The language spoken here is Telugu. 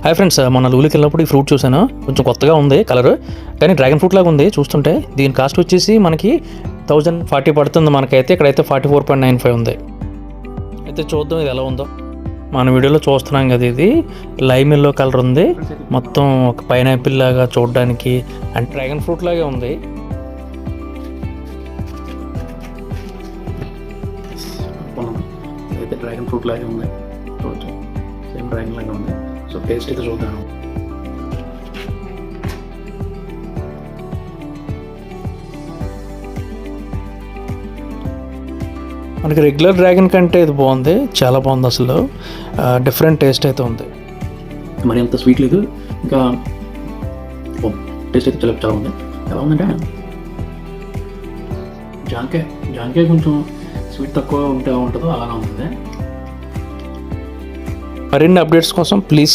హాయ్ ఫ్రెండ్స్, మొన్న లూలికి వెళ్ళినప్పుడు ఈ ఫ్రూట్ చూశాను. కొంచెం కొత్తగా ఉంది కలర్, కానీ డ్రాగన్ ఫ్రూట్ లాగా ఉంది చూస్తుంటే. దీని కాస్ట్ వచ్చేసి మనకి 1040 పడుతుంది మనకైతే. ఇక్కడైతే 44.95 ఉంది. అయితే చూద్దాం ఇది ఎలా ఉందో. మన వీడియోలో చూస్తున్నాం కదా, ఇది లైమ్ ఎల్లో కలర్ ఉంది. మొత్తం ఒక పైనాపిల్ లాగా చూడడానికి, అండ్ డ్రాగన్ ఫ్రూట్ లాగే ఉంది. అయితే డ్రాగన్ ఫ్రూట్ లాగే ఉంది, చూడచ్చు. సేమ్ డ్రాగన్ లాగా ఉంది. సో టేస్ట్ అయితే చూద్దాం. మనకి రెగ్యులర్ డ్రాగన్ కంటే ఇది బాగుంది, చాలా బాగుంది అసలు. డిఫరెంట్ టేస్ట్ అయితే ఉంది. మరి అంత స్వీట్ లేదు, ఇంకా టేస్ట్ అయితే చాలా చాలా ఉంది. ఎలా ఉందంటే జాంకాయ కొంచెం స్వీట్ తక్కువ ఉంటుందో అలానే ఉంటుంది. మరిన్ని అప్డేట్స్ కోసం ప్లీజ్